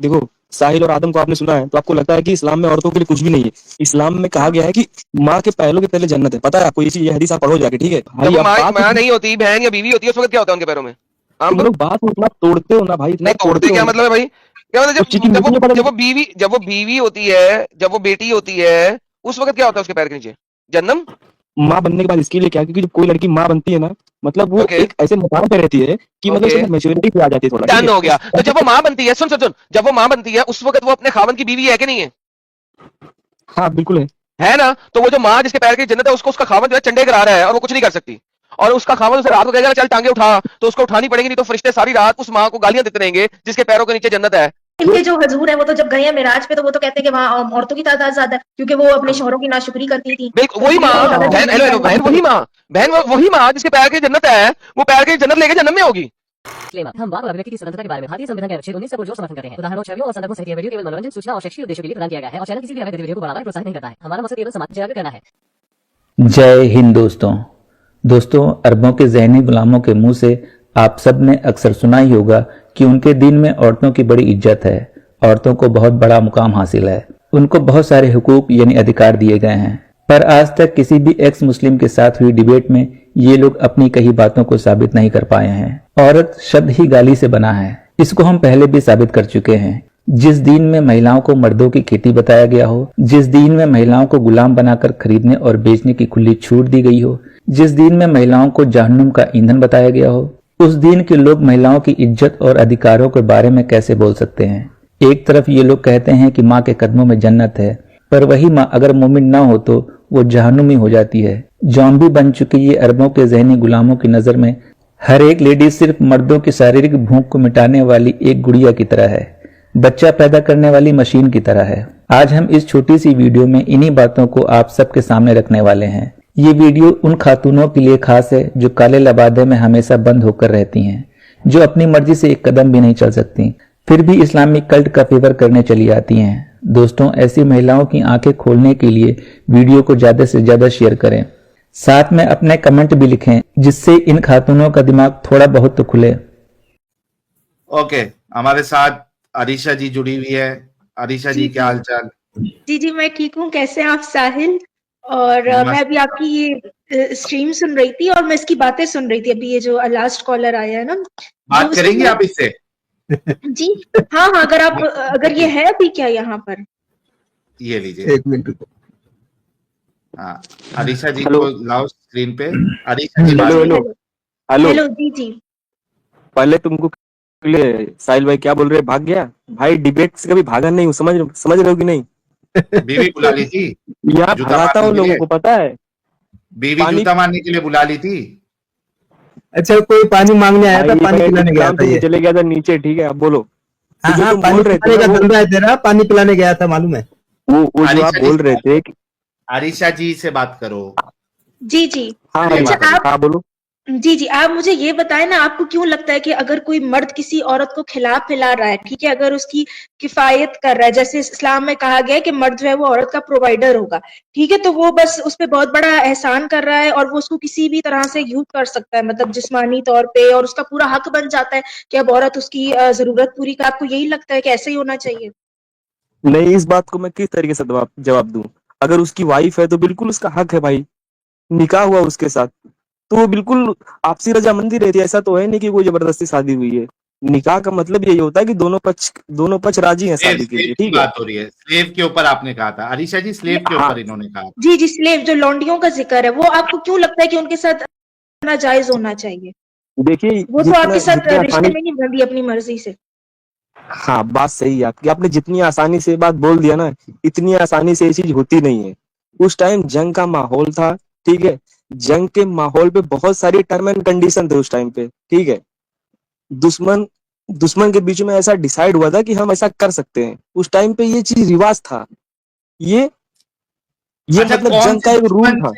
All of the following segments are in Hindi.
देखो, साहिल और आदम को आपने सुना है तो आपको लगता है कि इस्लाम में औरतों के लिए कुछ भी नहीं है। इस्लाम में कहा गया है कि माँ के पैरों के तले जन्नत है। पता है आपको ये हदीस आप पढ़ो जाके, ठीक है जब भाई। वो अब बात माँ नहीं होती, बहन या बीवी होती है, उस वक्त क्या होता है उनके पैरों में? तुम बोल। लोग बात को इतना तोड़ते हो ना भाई, इतना नहीं तोड़ते तोड़ते हो क्या ना। मतलब है भाई? क्या मतलब उस चीज की जब मीनिंग पता जब वो बीवी होती है, जब वो बेटी होती है, उस वक्त क्या होता है उसके पैर के नीचे? जन्नम। माँ बनने के बाद इसके लिए क्या, क्योंकि जब कोई लड़की माँ बनती है ना, मतलब वो ओके एक ऐसे मुकाम पे रहती है कि मतलब ओके उसके अंदर मैच्योरिटी भी आ जाती है थोड़ा, ठीक डन है। हो गया। तो जब वो माँ बनती है, सुन सुन सुन, जब वो माँ बनती है उस वक्त वो अपने खावन की बीवी है कि नहीं है? हाँ बिल्कुल है। है ना? तो वो जो माँ जिसके पैर की जन्नत है, उसको उसका खावन जो है चंडे करा रहा है और वो कुछ नहीं कर सकती। और उसका खावन उसे रात को कहेगा चल टांगे उठा, तो उसको उठानी पड़ेगी, नहीं तो फरिश्ते सारी रात उस माँ को गालियां देते रहेंगे जिसके पैरों के नीचे जन्नत है। इनके जो हजूर है वो तो जब गए हैं मिराज पे तो वो तो कहते हैं कि वहाँ औरतों की तादाद ज्यादा है क्योंकि वो अपने शोहरों की नाशुक्री करती थी। बिल्कुल तो वही इसलिए माँ, वो ज्यादा बहन, जन्नत हेलो हेलो, में बहन वही माँ, बहन वही माँ जिसके पैर की जन्नत है, वो पैर की जन्नत लेके जन्नत में होगी। हम वाक और अभिव्यक्ति की स्वतंत्रता के बारे में भारतीय संविधान के अनुच्छेद 19 से पुरजोर समर्थन करते हैं। उदाहरणों, छवियों और संदर्भों सहित यह वीडियो केवल मनोरंजन, सूचना और शैक्षिक उद्देश्यों के लिए प्रदान किया गया है और चैनल किसी भी अवैध गतिविधियों को बढ़ावा या प्रोत्साहित नहीं करता है। हमारा मकसद केवल समाज जागरूक करना है। जय हिंद दोस्तों, अरबों के ज़हनी गुलामों के मुंह से आप सब ने अक्सर सुना ही होगा कि उनके दीन में औरतों की बड़ी इज्जत है, औरतों को बहुत बड़ा मुकाम हासिल है, उनको बहुत सारे हुकूक यानी अधिकार दिए गए हैं। पर आज तक किसी भी एक्स मुस्लिम के साथ हुई डिबेट में ये लोग अपनी कही बातों को साबित नहीं कर पाए हैं। औरत शब्द ही गाली से बना है, इसको हम पहले भी साबित कर चुके हैं। जिस दीन में महिलाओं को मर्दों की खेती बताया गया हो, जिस दीन में महिलाओं को गुलाम बनाकर खरीदने और बेचने की खुली छूट दी गई हो, जिस दीन में महिलाओं को जहन्नुम का ईंधन बताया गया हो, उस दीन के लोग महिलाओं की इज्जत और अधिकारों के बारे में कैसे बोल सकते हैं? एक तरफ ये लोग कहते हैं कि माँ के कदमों में जन्नत है, पर वही माँ अगर मोमिन ना हो तो वो जहन्नुमी हो जाती है। जॉम्बी बन चुकी ये अरबों के ज़हनी गुलामों की नजर में हर एक लेडी सिर्फ मर्दों की शारीरिक भूख को मिटाने वाली एक गुड़िया की तरह है, बच्चा पैदा करने वाली मशीन की तरह है। आज हम इस छोटी सी वीडियो में इन्हीं बातों को आप सबके सामने रखने वाले हैं। ये वीडियो उन खातूनों के लिए खास है जो काले लबादे में हमेशा बंद होकर रहती हैं, जो अपनी मर्जी से एक कदम भी नहीं चल सकती, फिर भी इस्लामिक कल्ट का फेवर करने चली आती हैं। दोस्तों, ऐसी महिलाओं की आंखें खोलने के लिए वीडियो को ज्यादा से ज्यादा शेयर करें, साथ में अपने कमेंट भी लिखें, जिससे इन खातूनों का दिमाग थोड़ा बहुत तो खुले। ओके, हमारे साथ अरीशा जी जुड़ी हुई है। अरीशा जी क्या हालचाल? जी मैं ठीक हूँ। कैसे हैं आप साहिल? और मैं अभी आपकी ये स्ट्रीम सुन रही थी और मैं इसकी बातें सुन रही थी। अभी ये जो लास्ट कॉलर आया है ना, बात करेंगे आप इससे? जी हाँ, अगर ये है अभी क्या यहाँ पर? ये लीजिए, एक मिनट। हाँ, अरीशा जी को लाओ स्क्रीन पे। अरीशा जी हेलो जी पहले तुमको साहिल भाई क्या बोल रहे, भाग गया भाई? डिबेट से कभी भागा नहीं हूँ, समझ रहे हो कि नहीं? बीवी बुला ली थी, यहाँ भगाता हूँ लोगों को, पता है। बीवी जूता मारने के लिए बुला ली थी। अच्छा, कोई पानी मांगने आया था, पानी पिलाने गया था, ये चले गया था नीचे, ठीक है। अब बोलो। हाँ, जो तुम पानी बोल रहे थे का धंधा है तेरा, पानी पिलाने गया था, मालूम है? वो जो आप बोल रहे थे। अरीशा जी से बात करो। जी हाँ आप बोलो। जी आप मुझे ये बताएं ना, आपको क्यों लगता है कि अगर कोई मर्द किसी औरत को खिला पिला रहा है, ठीक है, अगर उसकी किफायत कर रहा है, जैसे इस्लाम में कहा गया है कि मर्द जो है वो औरत का प्रोवाइडर होगा, ठीक है, तो वो बस उस पर बहुत बड़ा एहसान कर रहा है और वो उसको किसी भी तरह से यूज कर सकता है, मतलब जिस्मानी तौर पे, और उसका पूरा हक बन जाता है कि अब औरत उसकी जरूरत पूरी कर। आपको यही लगता है कि ऐसे ही होना चाहिए? नहीं, इस बात को मैं किस तरीके से जवाब दूं? अगर उसकी वाइफ है तो बिल्कुल उसका हक है भाई, निकाह हुआ उसके साथ तो वो बिल्कुल आपसी रजामंदी रहती है। ऐसा तो है नहीं कि कोई जबरदस्ती शादी हुई है। निकाह का मतलब यही होता है कि दोनों पक्ष राजी हैं शादी के लिए, ठीक है। बात हो रही है स्लेव के ऊपर, आपने कहा था अरीशा जी, स्लेव के ऊपर इन्होंने कहा। जी स्लेव, जो लौंडियों का जिक्र है, वो आपको क्यों लगता है कि उनके साथ जायज होना चाहिए? देखिए, वो तो आपके साथ रिश्ते में नहीं बंधी अपनी मर्जी से। हाँ, बात सही है आपकी। आपने जितनी आसानी से बात बोल दिया ना, इतनी आसानी से ये चीज होती नहीं है। उस टाइम जंग का माहौल था, ठीक है। जंग के माहौल पे बहुत सारी टर्म एंड कंडीशन थे उस टाइम पे, ठीक है। दुश्मन के बीच में ऐसा डिसाइड हुआ था कि हम ऐसा कर सकते हैं। उस टाइम पे ये चीज रिवाज था। ये अच्छा, मतलब जंग का एक रूल था।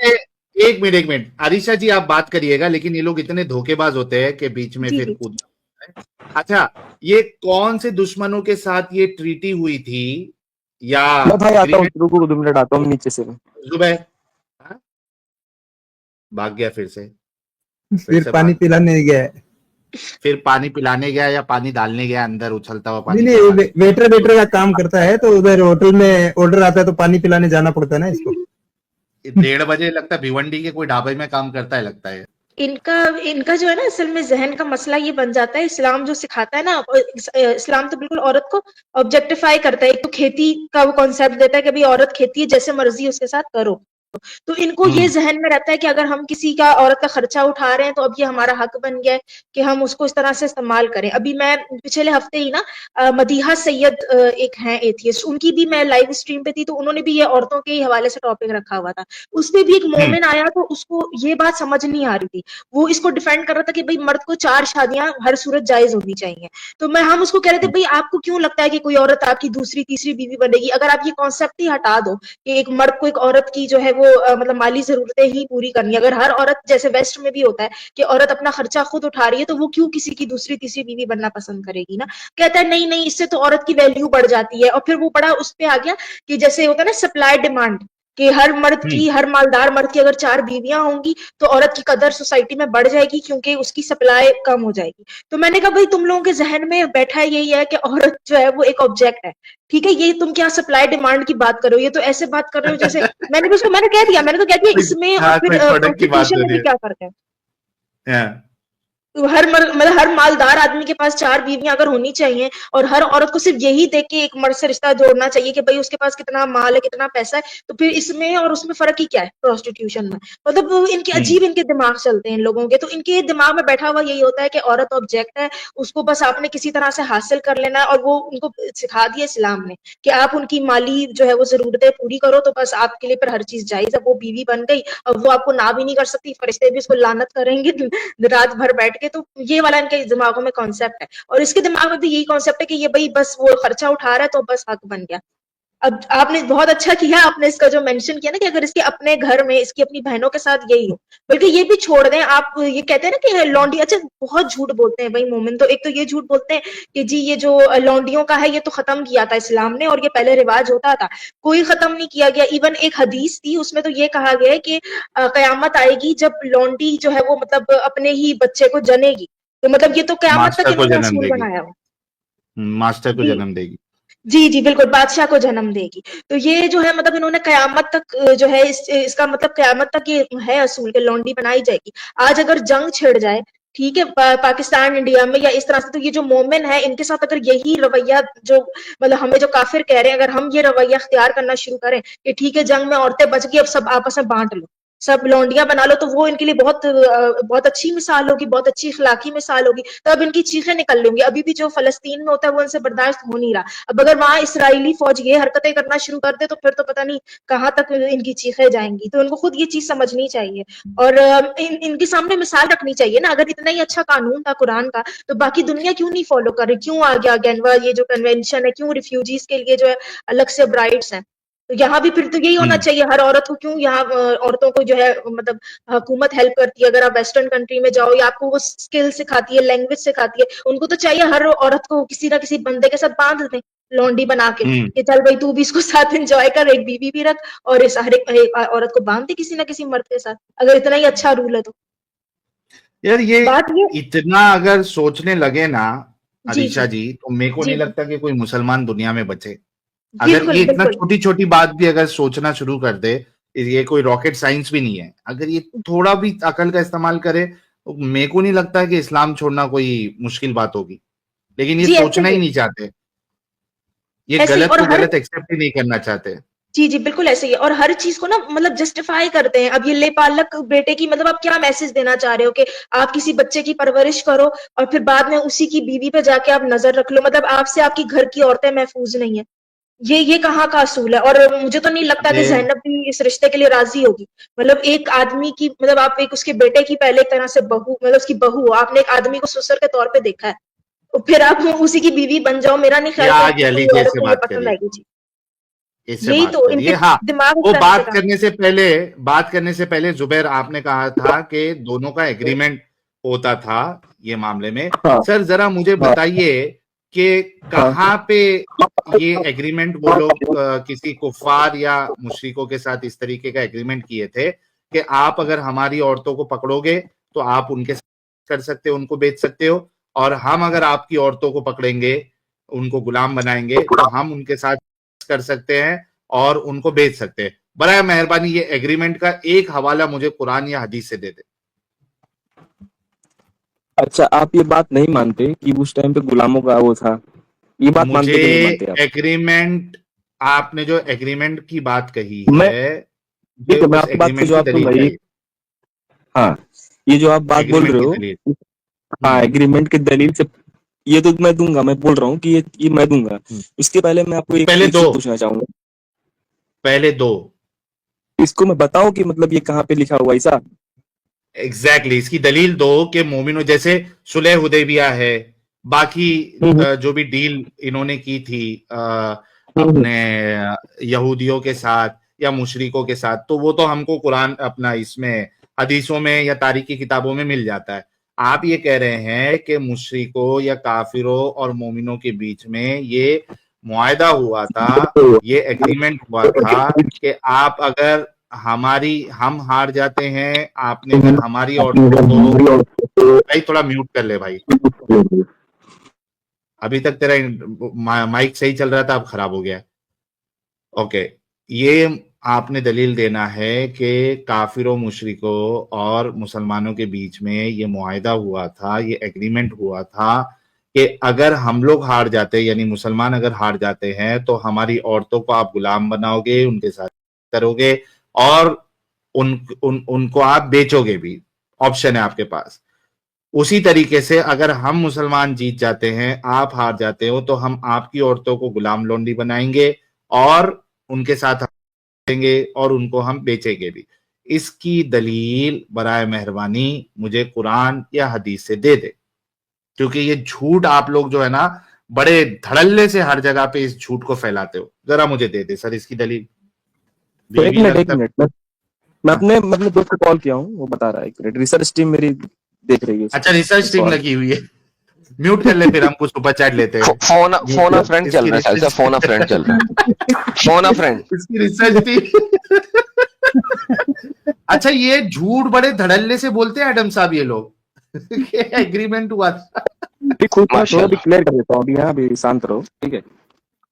एक मिनट अरीशा जी, आप बात करिएगा, लेकिन ये लोग इतने धोखेबाज होते हैं कि बीच में फिर कूद। अच्छा, ये कौन से दुश्मनों के साथ ये ट्रीटी हुई थी? या भाई आता हूँ, रुको 2 मिनट, आता हूँ नीचे से। जुबैर भाग गया फिर से पानी पिलाने गया। फिर पानी पिलाने गया या पानी डालने गया अंदर उछलता हुआ नहीं पानी नहीं, पिलाने? वेटर का काम करता है, तो उधर होटल में ऑर्डर आता है तो पानी पिलाने जाना पड़ता है ना इसको। 1:30 बजे लगता है भिवंडी के कोई ढाबे में काम करता है लगता है। इनका इनका जो है ना, असल में जहन का मसला ये बन जाता है, इस्लाम जो सिखाता है ना, इस्लाम तो बिल्कुल औरत को ऑब्जेक्टिफाई करता है। एक तो खेती का वो कॉन्सेप्ट देता है कि भाई औरत खेती है, जैसे मर्जी उसके साथ करो। तो इनको ये जहन में रहता है कि अगर हम किसी का औरत का खर्चा उठा रहे हैं तो अब ये हमारा हक बन गया है कि हम उसको इस तरह से इस्तेमाल करें। अभी मैं पिछले हफ्ते ही ना मदीहा सैयद एक हैं एथियस्ट, उनकी भी मैं लाइव स्ट्रीम पे थी, तो उन्होंने भी ये औरतों के हवाले से टॉपिक रखा हुआ था। उसपे भी एक मोमेन आया तो उसको ये बात समझ नहीं आ रही थी, वो इसको डिफेंड कर रहा था कि भाई मर्द को 4 शादियां हर सूरत जायज होनी चाहिए। तो हम उसको कह रहे थे, भाई आपको क्यों लगता है कि कोई औरत आपकी दूसरी तीसरी बीवी बनेगी? अगर आप ये कॉन्सेप्ट ही हटा दो कि एक मर्द को एक औरत की जो है वो मतलब माली जरूरतें ही पूरी करनी है, अगर हर औरत, जैसे वेस्ट में भी होता है कि औरत अपना खर्चा खुद उठा रही है, तो वो क्यों किसी की दूसरी तीसरी बीवी बनना पसंद करेगी ना? कहता है नहीं नहीं, इससे तो औरत की वैल्यू बढ़ जाती है। और फिर वो बड़ा उस पे आ गया कि जैसे होता है ना सप्लाई डिमांड, कि हर मर्द की, हर मालदार मर्द की अगर 4 बीवियां होंगी तो औरत की कदर सोसाइटी में बढ़ जाएगी क्योंकि उसकी सप्लाई कम हो जाएगी। तो मैंने कहा भाई तुम लोगों के जहन में बैठा यही है कि औरत जो है वो एक ऑब्जेक्ट है, ठीक है? ये तुम क्या सप्लाई डिमांड की बात कर रहे हो? ये तो ऐसे बात कर रहे हो जैसे मैंने भी उसको मैंने कह दिया इसमें और हाँ, फिर कोई प्रोडक्ट की बात प्रोस्टिट्यूशन हो में रही भी क्या फर्क है? है। तो मतलब हर मालदार आदमी के पास 4 बीवियां अगर होनी चाहिए, और हर औरत को सिर्फ यही देख के एक मर्द से रिश्ता जोड़ना चाहिए कि भाई उसके पास कितना माल है, कितना पैसा है, तो फिर इसमें और उसमें फर्क ही क्या है प्रोस्टिट्यूशन में? मतलब वो इनके अजीब इनके दिमाग चलते हैं इन लोगों के। तो इनके दिमाग में बैठा हुआ यही होता है कि औरत ऑब्जेक्ट है, उसको बस आपने किसी तरह से हासिल कर लेना है। और वो उनको सिखा दिया इस्लाम ने कि आप उनकी माली जो है वो जरूरतें पूरी करो तो बस आपके लिए फिर हर चीज जायज है। वो बीवी बन गई, अब वो आपको ना भी नहीं कर सकती, फरिश्ते भी उसको लानत करेंगे रात भर बैठ के। तो ये वाला इनके दिमागों में कॉन्सेप्ट है, और इसके दिमाग में भी यही कॉन्सेप्ट है कि ये भाई बस वो खर्चा उठा रहा है तो बस हक बन गया। अब आपने बहुत अच्छा किया, आपने इसका जो मेंशन किया ना कि अगर इसके अपने घर में इसकी अपनी बहनों के साथ यही हो, बल्कि ये भी छोड़ दें आप। ये कहते हैं ना कि लौंडी, अच्छा बहुत झूठ बोलते हैं भाई मोमिन। तो एक तो ये झूठ बोलते हैं कि जी ये जो लौंडियों का है ये तो खत्म किया था इस्लाम ने, और ये पहले रिवाज होता था। कोई खत्म नहीं किया गया। इवन एक हदीस थी उसमें तो ये कहा गया है कि कयामत आएगी जब लौंडी जो है वो मतलब अपने ही बच्चे को जनेगी। तो मतलब ये तो कयामत तक मास्टर को इन्होंने जन्म असूल देगी। बनाया हुआ। मास्टर को जी जन्म देगी। जी जी बिल्कुल, बादशाह को जन्म देगी। तो ये जो है मतलब इन्होंने कयामत तक जो है इसका मतलब कयामत तक ये है असूल के लौंडी बनाई जाएगी। आज अगर जंग छिड़ जाए, ठीक है, पाकिस्तान इंडिया में या इस तरह से, तो ये जो मोमिन है इनके साथ अगर यही रवैया जो मतलब हमें जो काफिर कह रहे हैं, अगर हम ये रवैया अख्तियार करना शुरू करें कि ठीक है जंग में औरतें बच गई, अब सब आपस में बांट लो, सब लौंडियां बना लो, तो वो इनके लिए बहुत अच्छी मिसाल होगी, बहुत अच्छी इखलाकी मिसाल होगी। तो अब इनकी चीखें निकल लेंगी। अभी भी जो फलस्तीन में होता है वो इनसे बर्दाश्त हो नहीं रहा। अब अगर वहां इसराइली फौज ये हरकतें करना शुरू कर दे तो फिर तो पता नहीं कहां तक इनकी चीखें जाएंगी। तो इनको खुद ये चीज समझनी चाहिए, और इनके सामने मिसाल रखनी चाहिए ना। अगर इतना ही अच्छा कानून था कुरान का, तो बाकी दुनिया क्यों नहीं फॉलो कर रही? क्यों आ गया गेनवा ये जो कन्वेंशन है? क्यों रिफ्यूजीज के लिए जो है अलग से राइट्स हैं? तो यहाँ भी फिर तो यही होना चाहिए, हर औरत को क्यों यहाँ औरतों को जो है मतलब हुकूमत हेल्प करती है। अगर आप वेस्टर्न कंट्री में जाओ या आपको वो स्किल सिखाती है, लैंग्वेज सिखाती है, उनको तो चाहिए हर औरत को किसी ना किसी बंदे के साथ बांध दें लौंडी बना के कि चल भाई तू भी इसको साथ एंजॉय कर, एक बीवी भी रख, और इस हर एक औरत को बांध दे किसी ना किसी मर्द के साथ, अगर इतना ही अच्छा रूल है तो। यार ये बात ये इतना अगर सोचने लगे ना जी अरीशा जी जी, तो मेरे को जी नहीं जी लगता कि कोई मुसलमान दुनिया में बचे। अगर बिल्कुल ये इतना बिल्कुल छोटी छोटी बात भी अगर सोचना शुरू कर दे, ये कोई रॉकेट साइंस भी नहीं है, अगर ये थोड़ा भी अकल का इस्तेमाल करे, तो मेरे को नहीं लगता कि इस्लाम छोड़ना कोई मुश्किल बात होगी। लेकिन ये जी सोचना ही नहीं चाहते, ये ऐसे ही। गलत और को हर गलत एक्सेप्ट ही नहीं करना चाहते। जी जी बिल्कुल ऐसे ही है, और हर चीज को ना मतलब जस्टिफाई करते हैं। अब ये लेपालक बेटे की मतलब आप क्या मैसेज देना चाह रहे हो कि आप किसी बच्चे की परवरिश करो और फिर बाद में उसी की बीवी पे जाके आप नजर रख लो, मतलब आपसे आपकी घर की औरतें महफूज नहीं है? ये कहाँ का असूल है? और मुझे तो नहीं लगता कि अरे ज़ैनब भी इस रिश्ते के लिए राजी होगी। मतलब एक आदमी की मतलब आप एक उसके बेटे की पहले एक तरह से बहू, मतलब उसकी बहू, आपने एक आदमी को ससुर के तौर पे देखा है, तो फिर आप उसी की बीवी बन जाओ। मेरा नहीं ये ख्याल आ कि गया, कोई लीजिए औरत इससे को ये बात पसंद करिए, आएगी। जी इससे यही बात तो करिए। इनके हाँ, दिमाग इस वो तरह से काम। बात करने से पहले जुबैर आपने कहा था कि दोनों का एग्रीमेंट होता था ये मामले में। हाँ सर जरा मुझे हाँ बताइए कि हाँ कहाँ पे ये एग्रीमेंट वो लोग किसी कुफार या मुशरिकों के साथ इस तरीके का एग्रीमेंट किए थे कि आप अगर हमारी औरतों को पकड़ोगे तो आप उनके कर सकते हो, उनको बेच सकते हो, और हम अगर आपकी औरतों को पकड़ेंगे, उनको गुलाम बनाएंगे, तो हम उनके साथ कर सकते हैं और उनको बेच सकते हैं। बराए मेहरबानी ये एग्रीमेंट का एक हवाला मुझे कुरान या हदीस से दे दे। अच्छा, आप ये बात नहीं मानते कि उस टाइम पे गुलामों का वो था? ये बात मानते मुझे कि नहीं मानते आप? एग्रीमेंट, आपने जो एग्रीमेंट की बात कही मैं है, ठीक मुझे है, मैं उस आपकी बात का एग्रीमेंट की जवाब दलील दूंगा। ये चाहिए, हाँ, ये जो आप बात बोल एग्रीमेंट रहे की हो, दलील। हाँ, हम्म, एग्रीमेंट की दलील से ये तो मैं दूंगा। मैं बोल रहा हूँ कि ये मैं दूंगा। हम्म। इसके पहले मैं आपको एक पहले एक दो, चीज पूछना चाहूंगा। पहले दो। इसको मैं बताऊं कि मतलब ये कहाँ पे लिखा हुआ है ऐसा? एग्जैक्टली इसकी दलील दो कि मोमिनो, जैसे सुलह हुदैबिया है, बाकी हम्म, जो भी डील इन्होंने की थी हम्म, अपने यहूदियों के साथ या मुशरिकों के साथ, तो वो तो हमको कुरान अपना इसमें हदीसों में या तारीखी किताबों में मिल जाता है। आप ये कह रहे हैं कि मुशरिकों या काफिरों और मोमिनों के बीच में ये मुआहदा हुआ था, ये एग्रीमेंट हुआ था कि आप अगर हम हार जाते हैं, आपने अगर हमारी औरतों को, भाई थोड़ा म्यूट कर ले भाई, अभी तक तेरा माइक सही चल रहा था, अब खराब हो गया है। ओके, ये आपने दलील देना है कि काफिरों, मुशरिकों और मुसलमानों के बीच में ये मुआहदा हुआ था, ये एग्रीमेंट हुआ था कि अगर हम लोग हार जाते, यानी मुसलमान अगर हार जाते हैं, तो हमारी औरतों को आप गुलाम बनाओगे, उनके साथ करोगे और उनको आप बेचोगे भी, ऑप्शन है आपके पास। उसी तरीके से अगर हम मुसलमान जीत जाते हैं, आप हार जाते हो, तो हम आपकी औरतों को गुलाम लोंडी बनाएंगे और उनके साथ देंगे और उनको हम बेचेंगे भी। इसकी दलील बराए मेहरबानी मुझे कुरान या हदीस से दे दे, क्योंकि ये झूठ आप लोग जो है ना, बड़े धड़ल्ले से हर जगह पे इस झूठ को फैलाते हो। जरा मुझे दे दे सर इसकी दलील। तो एक बीवी मिनट, एक लगता मिनट, मैं हाँ। अपने दोस्त को कॉल किया हूँ, वो बता रहा है। एक मिनट, रिसर्च टीम मेरी देख रही है अच्छा, रिसर्च टीम सवाल। लगी हुई है, म्यूट कर ले, फिर हम कुछ सुपर चैट लेते हैं। फोन फ्रेंड चल इसकी रहा है, साहिल साहब, रिसर्च फोन फ्रेंड चल रहा है, फोन फ्रेंड। इसकी रिसर्च टीम। अच्छा, ये झूठ बड़े धड़ल्ले से बोलते हैं एडम साहब ये लोग, एग्रीमेंट हुआ था। खुद मैं थोड़ा भी माशाल्लाह। क्लियर कर देता हूँ अभी। यहाँ भी शांत रहो, ठीक है?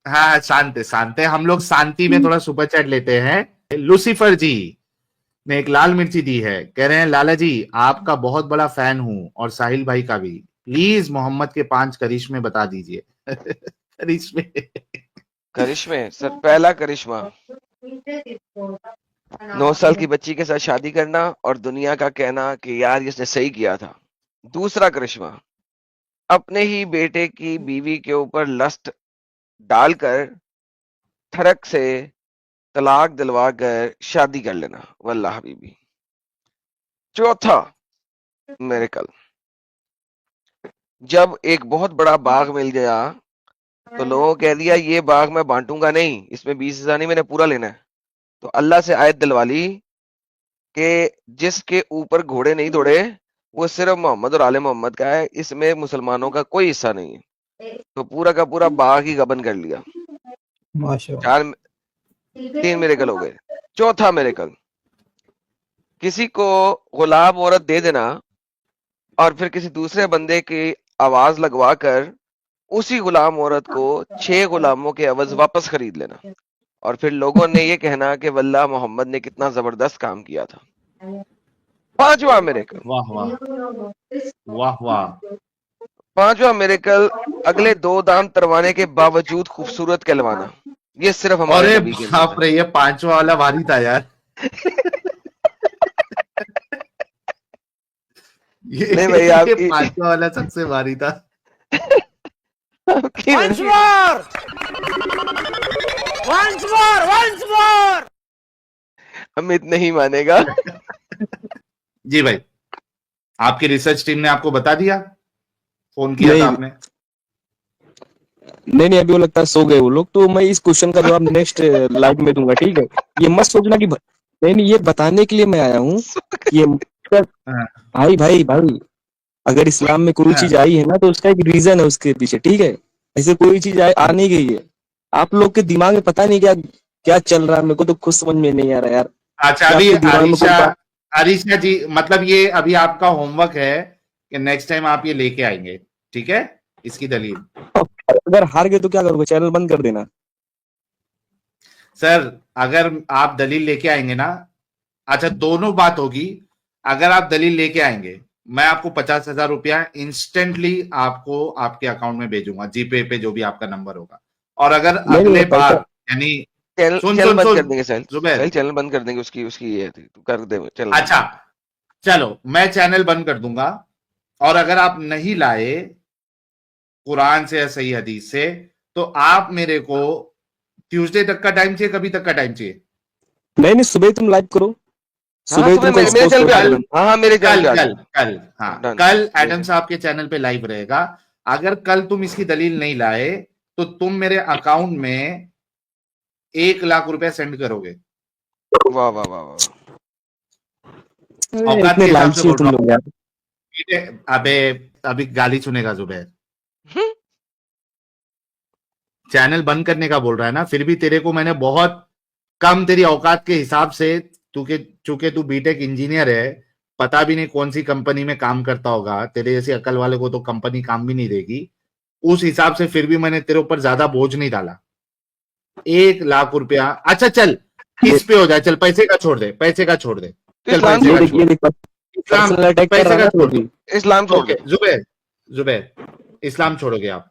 हाँ, शांत है, शांत है, हम लोग शांति में थोड़ा सुपर चैट लेते हैं। लूसीफर जी ने एक लाल मिर्ची दी है, कह रहे हैं लाला जी आपका बहुत बड़ा फैन हूं और साहिल भाई का भी, प्लीज मोहम्मद के 5 करिश्मे बता दीजिए। करिश्मे? करिश्मे सर, पहला करिश्मा 9 साल की बच्ची के साथ शादी करना और दुनिया का कहना कि यार इसने सही किया था। दूसरा करिश्मा, अपने ही बेटे की बीवी के ऊपर लस्ट डालकर ठरक से तलाक दिलवा कर शादी कर लेना, वल्लाह हबीबी। चौथा मेरेकल, जब एक बहुत बड़ा बाग मिल गया तो लोगों को कह दिया ये बाग मैं बांटूंगा नहीं, इसमें 20,000 नहीं, मैंने पूरा लेना है। तो अल्लाह से आयत दिलवा ली कि जिसके ऊपर घोड़े नहीं दौड़े वो सिर्फ मोहम्मद और आले मोहम्मद का है, इसमें मुसलमानों का कोई हिस्सा नहीं है। तो पूरा का पूरा बाग ही गबन कर लिया। माशाल्लाह। 3 मेरेकल हो गए। चौथा मेरेकल, किसी को गुलाम औरत दे देना और फिर किसी दूसरे बंदे की आवाज लगवा कर उसी गुलाम औरत को 6 गुलामों के एवज वापस खरीद लेना और फिर लोगों ने ये कहना कि वल्लाह मोहम्मद ने कितना जबरदस्त काम किया था। 5वां मेरेकल, वाह वाह वाह वाह। 5वां मेरेकल, अगले 2 दाम तरवाने के बावजूद खूबसूरत कहलवाना। ये सिर्फ हमारे अरे नबी के अंदर बाप था। रे, ये 5वां वाला भारी था यार। नहीं भाई, ये आपकी 5वां वाला सबसे भारी था। आपकी नहीं। अमित नहीं मानेगा। जी भाई, आपकी रिसर्च टीम ने आपको बता दिया, फोन किया था नहीं, आपने? नहीं, अभी वो लगता है सो गए वो लोग। तो मैं इस क्वेश्चन का जवाब नेक्स्ट लाइव में दूंगा, ठीक है? ये मत सोचना कि नहीं, ये बताने के लिए मैं आया हूँ कि ये हाँ, भाई भाई भाई, अगर इस्लाम में कोई हाँ। चीज आई है ना, तो उसका एक रीजन है उसके पीछे, ठीक है? ऐसे कोई चीज आ नहीं गई है। आप लोग के दिमाग में पता नहीं क्या क्या चल रहा है, मेरे को तो खुद समझ में नहीं आ रहा यार। अच्छा, क्या अभी आपके दिमाग में कोई बात? आरिशा जी, मतलब ये अभी आपका होमवर्क है कि नेक्स्ट टाइम आप ये लेके आएंगे, ठीक है, इसकी दलील। अगर हार गए तो क्या करोगे? चैनल बंद कर देना। सर अगर आप दलील लेके आएंगे ना, अच्छा दोनों बात होगी। अगर आप दलील लेके आएंगे, मैं आपको 50,000 रुपया इंस्टेंटली आपको आपके अकाउंट में भेजूंगा, जीपे पे जो भी आपका नंबर होगा। और अगर नहीं, अगले पैसा बार यानी चैनल सुन चैनल सुन बंद सुन कर देंगे साहिल, जुबैर, साहिल चैनल बंद कर देंगे, उसकी उसकी ये थी, तू कर दे चैनल। अच्छा चलो मैं चैनल बंद कर दूंगा, और अगर आप नहीं लाए कुरान से या सही हदीस से, तो आप मेरे को ट्यूसडे तक का टाइम चाहिए, कभी तक का टाइम चाहिए? नहीं नहीं, सुबह तुम लाइव करो, हाँ सुबह सुबह तुमको मेरे एक्सपोज चैनल पे आ करो। जाना। हाँ हाँ मेरे चैनल कल पे आ कल जाना। कल हाँ डन, कल ठीक एडम है। साहब के चैनल पे लाइव रहेगा। अगर कल तुम इसकी दलील नहीं लाए तो तुम मेरे अकाउंट में 1,00,000 रुपया सेंड करोगे। वाह वाह वाह वाह। अरे, औकात इतने के हिसाब से लालची हो बोल तुम रहा लोग यार। हूँ। अबे अभी गाली सुनेगा जुबैर। चैनल बंद करने का बोल रहा है ना, फिर भी तेरे को मैंने बहुत कम तेरी औकात के हिसाब से, चूंकि तू बीटेक इंजीनियर है, पता भी नहीं कौन सी कंपनी में काम करता होगा, तेरे जैसी अकल वाले को तो कंपनी काम भी नहीं देगी, उस हिसाब से फिर भी मैंने तेरे ऊपर ज्यादा बोझ नहीं डाला। 1,00,000 रुपया, अच्छा चल इस पे हो जाए, चल पैसे का छोड़ दे, पैसे का छोड़ दे, तो चल इस्लाम पैसे ये का छोड़, देखिए, छोड़, देखो इस्लाम पर्सनल अटैक कर पैसे रहा का है ना छोड़ वो दो। भी। इस्लाम छोड़ ओके दे। जुबैर, जुबैर इस्लाम छोड़ोगे आप?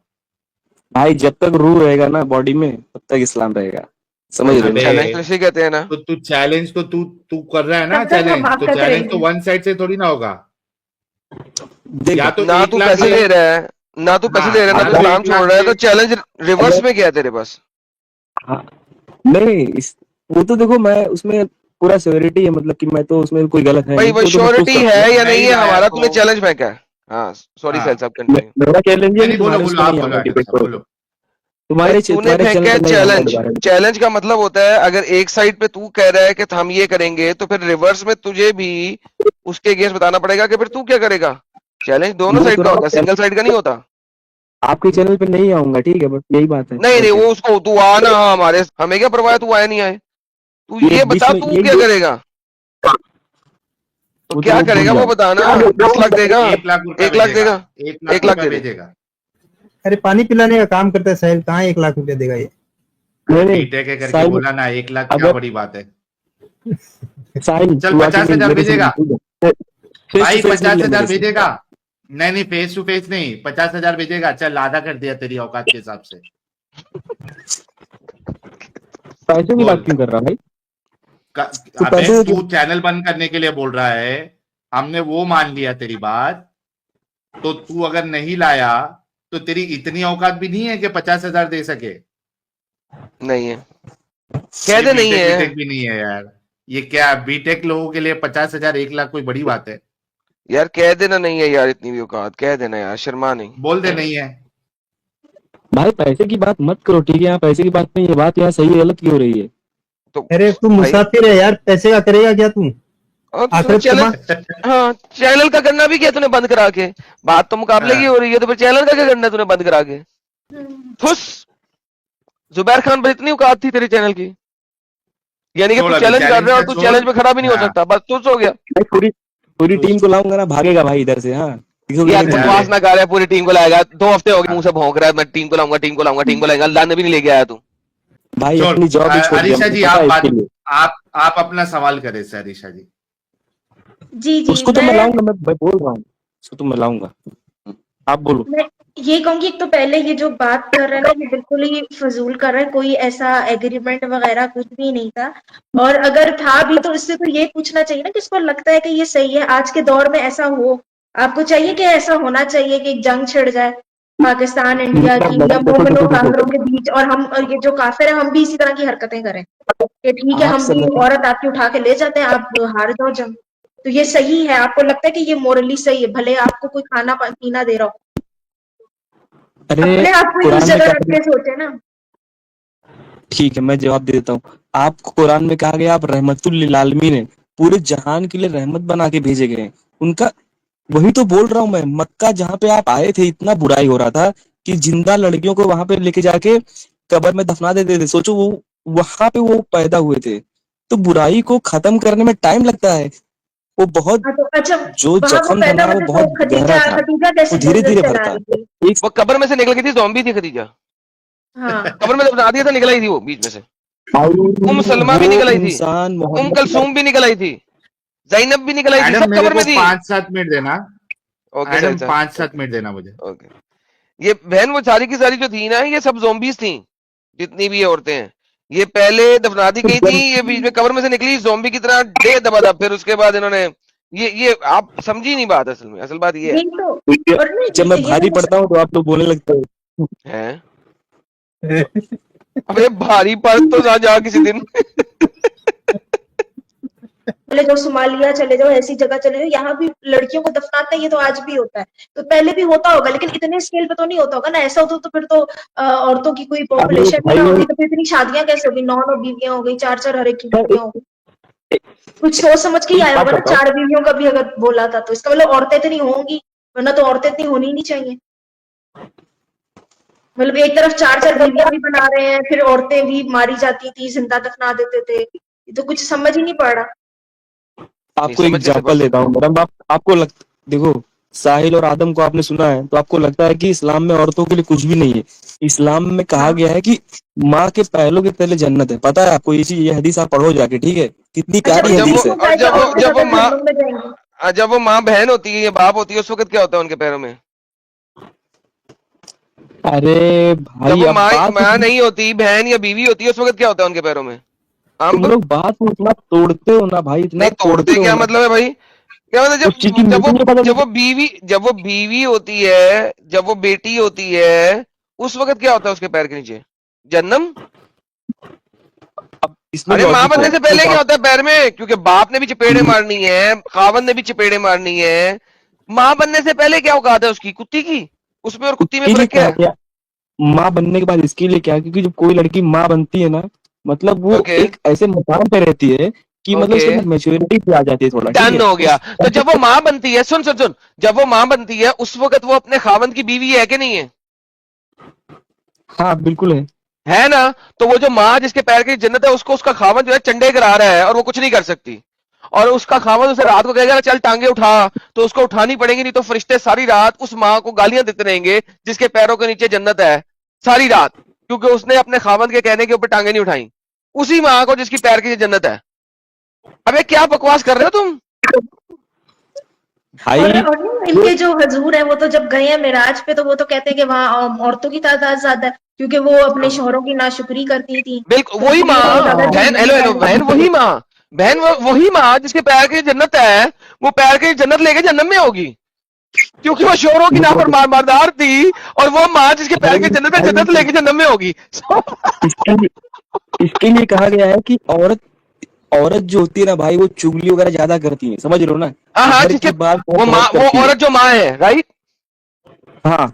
भाई जब तक रूह रहेगा ना बॉडी में, तब तक इस्लाम रहेगा, समझ रहे हो? अबे चैलेंज तो इसे कहते हैं ना। तो तू चैलेंज तो तू तू कर रहा है ना, तब तक हम चैलेंज तो आपका चैलेंज तो करेंगे। वन साइड से थोड़ी ना होगा। या देखो, तो ना 1 तू लाख पैसे ले, ले रहा है, ना तू पैसे हाँ ले रहा है, ना या तू तो अगर इस्लाम 1 छोड़ लाख रहा है, ले, तो चैलेंज रिवर्स अगर में क्या है तेरे पास? हाँ, नहीं वो तो देखो, मैं उसमें पूरा सियोरिटी है, मतलब कि मैं तो उसमें कोई गलत है भाई नहीं, वो तो महसूस श्योरिटी करता हूँ। है या नहीं नहीं है लाया हमारा, तो तूने चैलेंज फेंका है। हाँ सॉरी साहिल हाँ साहब, कंटिन्यू। मेरा चैलेंज है नहीं कि नहीं, बोलो तुम्हारे उस बोलो, पर आप नहीं बोलो आऊंगा एडम डिबेट साहब पर, बोलो। भाई तूने तुम्हारे चैनल फेंका है पर नहीं आऊंगा चैलेंज। दोबारा। चैलेंज का मतलब होता है अगर एक साइड पे तू कह रहा है कि हम ये करेंगे, तो फिर रिवर्स में तुझे भी उसके अगेंस्ट बताना पड़ेगा कि फिर तू क्या करेगा। चैलेंज दोनों मैं साइड तो का रहा होता है, हूँ, सिंगल साइड का नहीं होता। आपके चैनल पे नहीं आऊंगा, ठीक है, बस यही बात है, नहीं और नहीं, क्या। वो उसको तू आ ना, हाँ, हमारे हमें क्या परवाह है तू आए नहीं आए। तू ये ये बीच बता में तू ये क्या करेगा, तो वो तो क्या वो भूल करेगा वो जाओ। बताना। 10 लाख देगा, 1,00,000 रुपया 1 लाख भेजेगा, देगा, 1,00,000 1 लाख रुपया दे दे। भेजेगा। अरे पानी पिलाने का काम करता है साहिल, कहाँ 1,00,000 रुपया देगा ये? अरे नहीं नहीं, बीटेक है करके साहिल, बोला ना, 1,00,000 क्या अगर बड़ी बात है। साहिल चल तू आके 50,000 मेरे से मिल, भेजेगा ठीक है, फेस टू भाई, फेस मिल ले 50,000 मेरे से। भेजेगा। नहीं नहीं, फेस टू फेस नहीं, 50,000 भेजेगा। चल आधा कर दिया तेरी औकात के हिसाब से। पैसे की बात बोल क्यों कर रहा भाई? तो अबे पैसे तू चैनल बंद करने के लिए बोल रहा है, हमने वो मान लिया तेरी बात, तो तू अगर नहीं लाया तो तेरी इतनी औकात भी नहीं है कि 50,000 दे सके। नहीं है, कह ये दे नहीं बीटेक है। बीटेक भी नहीं है यार। ये क्या बीटेक लोगों के लिए 50,000 1,00,000 कोई बड़ी बात है? यार कह देना नहीं है यार, इतनी भी औकात, कह देना यार, शर्मा नहीं। बोल दे नहीं है। भाई पैसे की बात मत करो, ठीक है, यहाँ पैसे की बात नहीं है, बात यहाँ सही गलत की हो रही है। तो अरे तू भाई, मुसाफिर है यार, पैसे का करेगा क्या तू? और तूने आखिरत चैनल, कमा। हाँ चैनल का करना भी क्या तूने बंद करा के? बात तो मुकाबले की हो रही है, तो फिर चैनल का क्या करना है तूने बंद करा के? फुस, जुबैर खान पर इतनी औकात थी तेरे चैनल की, यानी कि छोड़ तू अभी चैलेंज कर चैलेंज रहा है का और तू छोड़। चैलेंज में खड़ा भी नहीं हो हाँ, सकता, बस तुझ हो गया। भाई पूरी पूरी तू टीम को लाऊंगा ना, भागेगा भाई इधर से। हाँ, यार नहीं बकवास भागेगा। ना कर रहा है, पूरी टीम को लाएगा, 2 हफ्ते हो गए मुंह से भौंक रहा है, मैं टीम को लाऊंगा, टीम को लाऊंगा, टीम को लाएगा, लाने भी नहीं लेके आया तू। भाई छोड़। अपनी जॉब ही छोड़ दिया, अरीशा मुझे जी पता आप है बात, इसके लिए। आप अपना सवाल करें से अरीशा जी। जी जी, उसको तो मैं लाऊंगा, मैं बोल रहा हूँ, उसको तो मैं लाऊंगा। आप बोलो। मैं ये कहूंगी, एक तो पहले ये जो बात कर रहे हैं ना, ये बिल्कुल ही फजूल कर रहे हैं, कोई ऐसा एग्रीमेंट वगैरह कुछ भी नहीं था। और अगर था भी तो इससे तो ये पूछना चाहिए ना कि इसको लगता है कि ये सही है, आज के दौर में ऐसा हो। आपको चाहिए कि ऐसा होना चाहिए कि एक जंग छिड़ जाए पाकिस्तान इंडिया की, या देखो मोमिनों देखो देखो, काफिरों के बीच, और हम और ये जो काफिर है हम भी इसी तरह की हरकतें करें कि ठीक है आप हम भी समझ, औरत आपकी उठा के ले जाते हैं, आप हार जाओ जंग। तो ये सही है? आपको लगता है कि ये मोरली सही है? भले आपको कोई खाना पीना दे रहा हो, अरे अपने आप को ही उस कुरान में जगह क्या, रख के सोचे ना। ठीक है मैं जवाब दे देता हूँ। आपको कुरान में कहा गया आप रहमतुल लिल आलमीन है, पूरे जहान के लिए रहमत बना के भेजे गए हैं। उनका, वही तो बोल रहा हूँ मैं, मक्का जहाँ पे आप आए थे इतना बुराई हो रहा था कि जिंदा लड़कियों को वहां पे लेके जाके कब्र में दफना देते थे। सोचो वो वहां पे वो पैदा हुए थे, तो बुराई को खत्म करने में टाइम लगता है। वो बहुत हाँ, तो अच्छा जो वहां वो जख्म था पैदा ना वो होते तो बहुत खदीजा गहरा था, खदीजा वो कैसे धीरे बिजनेस धीरे चला भरता। रही थी? एक वो कब्र में से निकल गई थी, ज़ॉम्बी थी खदीजा, हाँ कब्र में तो बना दिया था, निकल आई थी वो बीच में से। सलमा भी वो निकल आई थी, इंसान मोहम्मद कलसूम भी निकल आई थी, ज़ैनब भी निकल आई थी, एडम, सब मेरे कब्र को में थी। 5-7 मिनट देना। ओके एडम, चाचा, 5-7 मिनट देना मुझे। ओके। ये बहन वो सारी की सारी जो थी ना, ये सब ज़ॉम्बीज़ थी, जितनी भी ये औरतें हैं। ये पहले दफना दी गई थी, ये बीच में कब्र में से निकली ज़ॉम्बी की तरह डे दबादब, फिर उसके बाद इन्होंने ये आप समझी नहीं बात, असल में असल बात ये यही तो। और नहीं जब मैं ये भारी तो पड़ता हूँ तो आप लोग बोलने लगते हो। है। अबे भारी पड़ तो जा किसी दिन। चले जाओ सोमालिया, चले जाओ ऐसी जगह चले जाओ, यहाँ भी लड़कियों को दफनाते हैं, ये तो आज भी होता है। तो पहले भी होता होगा, लेकिन इतने स्केल पे तो नहीं होता होगा ना। ऐसा होता तो फिर तो औरतों की कोई अरे पॉपुलेशन ही भाई ना वो होती, तो फिर इतनी शादियां कैसे होगी? 9 बीवियां हो गई, 4 हर एक की बीवियां हो गई। कुछ सोच समझ के ही एक आया बात होगा ना, बताओ, 4 बीवियों का भी अगर बोला था तो इसका मतलब औरतें इतनी होंगी, वरना तो औरतें इतनी होनी ही नहीं चाहिए। मतलब एक तरफ 4 बीवियां भी बना रहे हैं, फिर औरतें भी मारी जाती थी, जिंदा दफना देते थे। ये तो कुछ समझ ही नहीं पड़ रहा। नहीं आपको एक समझ कैसे पड़ एग्जाम्पल देता सकता हूँ है? मैडम। आपको देखो, साहिल और आदम को आपने सुना है तो आपको लगता है कि इस्लाम में औरतों के लिए कुछ भी नहीं है। इस्लाम में कहा हाँ गया है कि माँ के पैरों के तले जन्नत है। पता है आपको? ये हदीस आप पढ़ो जाके, ठीक है? कितनी अच्छा, प्यारी और उसमें हदीस है। क्यों कहा कि औरतें जब वो ज्यादा माँ जहन्नुम में जाएंगी? जब वो माँ बहन होती है या बाप होती है, उस वक्त क्या होता है उनके पैरों में? अरे जब भाई वो अब माँ बात माँ नहीं होती, बहन या बीवी होती है, उस वक्त क्या होता है उनके पैरों में? तुम अंब। लोग बात को इतना तोड़ते हो ना भाई, इतना नहीं तोड़ते तोड़ते हो क्या ना। मतलब है भाई? क्या मतलब उस चीज की मीनिंग नहीं पता चलती। जब वो बीवी होती है, जब वो बेटी होती है, उस वक्त क्या होता है उसके पैर के नीचे? जन्नम। अब इसमें अरे माँ लॉजिक है, बनने से पहले देखो क्या आप। होता है पैर में? क्योंकि बाप ने भी चपेड़े मारनी है, खावन ने भी चपेड़े मारनी है। माँ बनने से पहले क्या औकात है उसकी? कुत्ती की। उसमें और कुत्ती में इसके लिए फर्क क्या कहा है? गया माँ बनने के बाद, इसके लिए क्या है, क्योंकि जब कोई लड़की माँ बनती है ना, मतलब वो ओके, एक ऐसे मुकाम पे रहती है कि मतलब ओके, उसके अंदर मैच्योरिटी भी आ जाती है थोड़ा, ठीक डन है? हो गया। तो जब वो माँ बनती है, सुन सुन सुन, जब वो माँ बनती है उस वक्त वो अपने खावंद की बीवी है कि नहीं है? हाँ बिल्कुल है। है ना? तो वो जो माँ जिसके पैर की जन्नत है, उसको उसका खावंद जो है चंडे करा रहा है और वो कुछ नहीं कर सकती। और उसका खावंद उसे रात को कहेगा चल टांगे उठा, तो उसको उठानी पड़ेगी, नहीं तो फरिश्ते सारी रात उस माँ को गालियां देते रहेंगे जिसके पैरों के नीचे जन्नत है, सारी रात, क्योंकि उसने अपने खावंद के कहने के ऊपर टांगे नहीं उठाई। उसी माँ को जिसकी पैर की जन्नत है। अबे क्या बकवास कर रहे हो तुम? भाई और नहीं, जो इनके जो हजूर है वो तो जब गए हैं मिराज पे, तो वो तो कहते हैं कि वहाँ औरतों की तादाद ज्यादा है, क्योंकि वो अपने शोहरों की नाशुक्री करती थी, बिल्कुल तो वही इसलिए वो माँ, ज्यादा बहन, जहन्नम में हेलो हेलो जाएंगे। बहन, वही माँ, बहन वही माँ जिसके पैर की जन्नत है, वो पैर की जन्नत लेके जन्नत में होगी, क्योंकि वो शोरों की नाफरमानदार थी। और वो माँ जिसके पैर की जन्नत है, जन्नत लेके जन्नत में होगी। इसके लिए कहा गया है कि औरत औरत जो होती है ना भाई, वो चुगली वगैरह ज्यादा करती है, समझ रहे हो ना? हाँ हाँ, घर जिसके की बात वो माँ, बहुत वो करती है। औरत जो माँ है, राइट? हाँ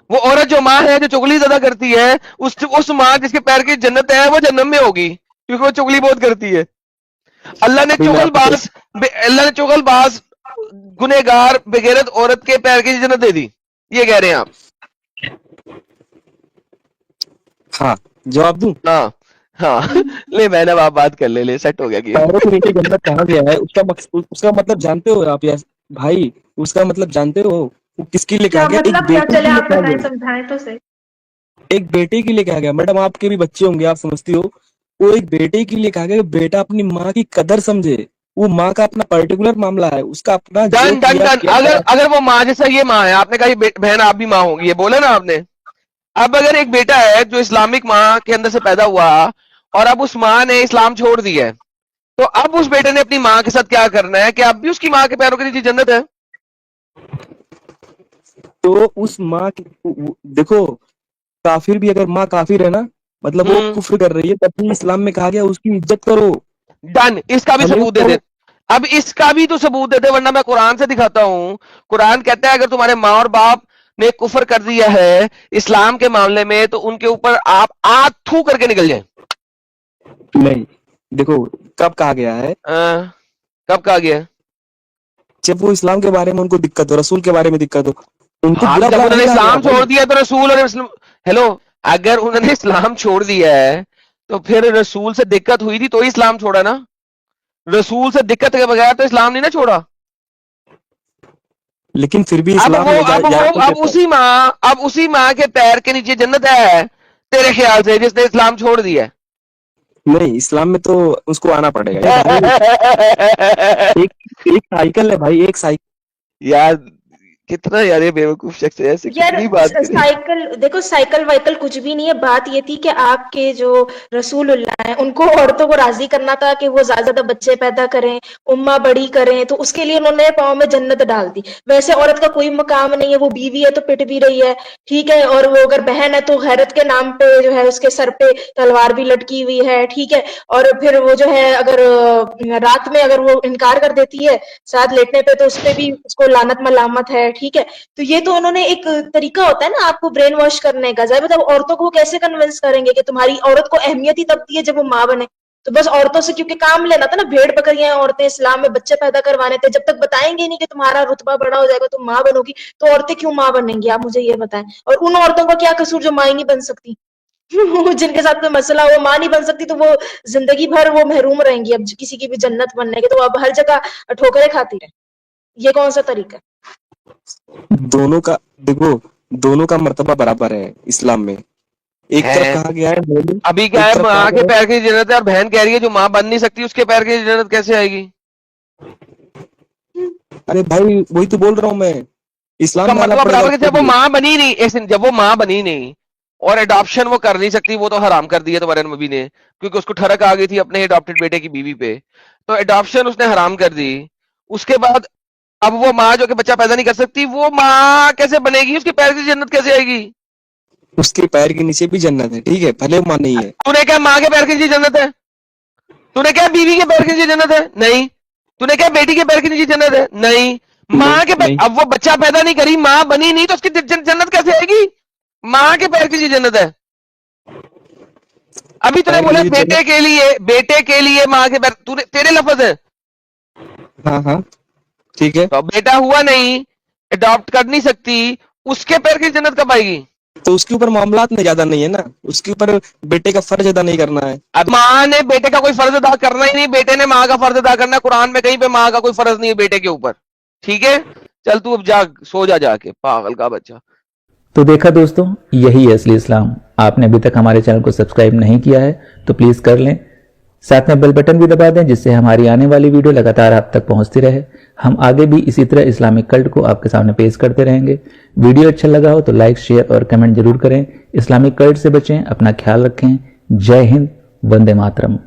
वो औरत जो माँ है, जो चुगली ज्यादा करती है, उस माँ जिसके पैर की जन्नत है, वो जन्नत में होगी, क्योंकि वो चुगली बहुत करती है। अल्लाह ने अभी मैं आपको चुगलबाज अल्लाह ने चुगलबाज गुनहगार बेगैरत औरत के पैर की जन्नत दे दी, ये कह रहे हैं आप? हाँ जवाब दूं? हाँ हाँ। ले मैंने, अब आप बात कर ले सेट हो गया गेम। पैरों के नीचे जन्नत कहा गया है, उसका मतलब जानते हो आप यार भाई? उसका मतलब जानते हो वो किसके लिए कहा क्या गया? एक मतलब? क्या बेटे चले के लिए आप कहा बताएं, गया। समझाएं तो सही। एक बेटे के लिए कहा गया मैडम, आपके भी बच्चे होंगे, आप समझती हो। वो एक बेटे के लिए कहा गया कि बेटा अपनी माँ की कदर समझे। वो माँ का अपना पर्टिकुलर मामला है, उसका अपना जो डन डन किया डन। क्या अगर करा। अगर वो माँ जैसा ये माँ है, आपने कहा ये बहन आप भी माँ होगी, ये बोला ना आपने। अब अगर एक बेटा है जो इस्लामिक माँ के अंदर से पैदा हुआ, और अब उस माँ ने इस्लाम छोड़ दिया है, तो अब उस बेटे ने अपनी माँ के साथ क्या करना है? कि अब भी उसकी माँ के पैरों के नीचे जन्नत है। तो उस माँ की देखो, काफिर भी अगर माँ काफिर है ना, मतलब वो कुफ्र कर रही है, तब भी इस्लाम में कहा गया उसकी इज्जत करो, डन, इसका भी भले सबूत दे उसका दे। अब इसका भी तो सबूत दे दे, वरना मैं कुरान से दिखाता हूं। कुरान कहता है अगर तुम्हारे माँ और बाप ने कुफर कर दिया है इस्लाम के मामले में, तो उनके ऊपर आप आग थू करके निकल जाए। नहीं। देखो कब कहा गया है? कब कहा गया? जब वो इस्लाम के बारे में उनको दिक्कत हो, रसूल के बारे में दिक्कत हो, उनको हाँ, तो बुरा जब भला नहीं उन्होंने कहा गया इस्लाम छोड़ भाई। दिया तो रसूल और हेलो, अगर उन्होंने इस्लाम छोड़ दिया है तो फिर रसूल से दिक्कत हुई थी तो ही इस्लाम छोड़ा ना। रसूल से दिक्कत के बगैर तो इस्लाम नहीं ना छोड़ा। लेकिन फिर भी अब इस्लाम वो में अब वो तो अब उसी माँ के पैर के नीचे जन्नत है तेरे ख्याल से, जिसने इस्लाम छोड़ दिया है। नहीं, इस्लाम में तो उसको आना पड़ेगा। एक एक साइकिल है भाई, एक साइकिल। यार कितना यार ये बेवकूफ शख्स है, ऐसे यार कितनी बात करें। साइकिल देखो, साइकिल वाइकल कुछ भी नहीं है। बात ये थी कि आपके जो रसूलुल्लाह हैं उनको औरतों को राजी करना था कि वो ज्यादा ज्यादा बच्चे पैदा करें, उम्मा बड़ी करें, तो उसके लिए उन्होंने पाँव में जन्नत डाल दी। वैसे औरत का कोई मकाम नहीं है, वो बीवी है तो पिट भी रही है, ठीक है, और वो अगर बहन है तो गैरत के नाम पे जो है उसके सर पे तलवार भी लटकी हुई है, ठीक है, और फिर वो जो है अगर रात में अगर वो इनकार कर देती है साथ लेटने पे तो उसपे भी उसको लानत मलामत है, ठीक है। तो ये तो उन्होंने एक तरीका होता है ना आपको ब्रेन वॉश करने का। जाहिर बताओ औरतों को कैसे कन्विंस करेंगे कि तुम्हारी औरत को अहमियत ही तब दी है जब वो माँ बने। तो बस औरतों से क्योंकि काम लेना था ना, भेड़ बकरियां औरतें इस्लाम में बच्चे पैदा करवाने थे। जब तक बताएंगे नहीं कि तुम्हारा रुतबा बड़ा हो जाएगा, तुम माँ बनोगी, तो औरतें क्यों माँ बनेंगी? आप मुझे ये बताएं। और उन औरतों का क्या कसूर जो माँ ही नहीं बन सकती? जिनके साथ में मसला हो, माँ नहीं बन सकती तो वो जिंदगी भर वो महरूम रहेंगी अब किसी की भी जन्नत बनने के। तो अब हर जगह ठोकरें खाती रहे, ये कौन सा तरीका है? दोनों का देखो, दोनों का मर्तबा बराबर है इस्लाम में। एक तरफ है कहा गया है मोमिन, अभी क्या एक है, तरफ कहा माँ के गया पैर की जन्नत है, और बहन कह रही है जो माँ बन नहीं सकती उसके पैर की जन्नत कैसे आएगी? है, अरे भाई वही तो बोल रहा हूँ मैं, इस्लाम का में आना मतलब पड़ेगा बराबर कि उसके जब वो लिए। माँ बनी नहीं, जब वो माँ बनी नहीं और अडॉप्शन वो कर नहीं सकती, वो तो हराम कर दिया तुम्हारे नबी ने, क्योंकि उसको ठरक आ गई थी अपने अडॉप्टेड बेटे की बीवी पे, तो अडॉप्शन उसने हराम कर दी। उसके बाद अब वो माँ जो कि बच्चा पैदा नहीं कर सकती, वो माँ कैसे बनेगी? उसके पैर की जन्नत कैसे आएगी? उसके पैर के नीचे भी जन्नत है, ठीक है, भले माँ नहीं है। तूने क्या माँ के पैर के नीचे जन्नत है? तूने क्या बीवी के पैर के नीचे जन्नत है? नहीं। तूने क्या बेटी के पैर के नीचे जन्नत है? नहीं। नहीं माँ के पैर, नहीं अब वो बच्चा पैदा नहीं करी, माँ बनी नहीं, तो उसकी जन्नत कैसे आएगी? माँ के पैर की नीचे जन्नत है। अभी तूने पैर के बोला नीचे जन्नत। बेटे के लिए माँ के पैर, तूने तेरे लफ्ज है, हाँ हाँ ठीक है। तो बेटा हुआ नहीं, अडॉप्ट कर नहीं सकती, उसके पैर की जन्नत कब आएगी? तो उसके ऊपर मामलात में ज्यादा नहीं है ना, उसके ऊपर बेटे का फर्ज अदा नहीं करना है। अब माँ ने बेटे का कोई फर्ज अदा करना ही नहीं, बेटे ने माँ का फर्ज अदा करना है। कुरान में कहीं पे माँ का कोई फर्ज नहीं है बेटे के ऊपर, ठीक है? चल तू अब जा, सो जा जाके, पागल का बच्चा। तो देखा दोस्तों, यही है असली इस्लाम। आपने अभी तक हमारे चैनल को सब्सक्राइब नहीं किया है तो प्लीज कर लें, साथ में बेल बटन भी दबा दें जिससे हमारी आने वाली वीडियो लगातार आप तक पहुंचती रहे। हम आगे भी इसी तरह इस्लामिक कल्ट को आपके सामने पेश करते रहेंगे। वीडियो अच्छा लगा हो तो लाइक, शेयर और कमेंट जरूर करें। इस्लामिक कल्ट से बचें, अपना ख्याल रखें। जय हिंद, वंदे मातरम।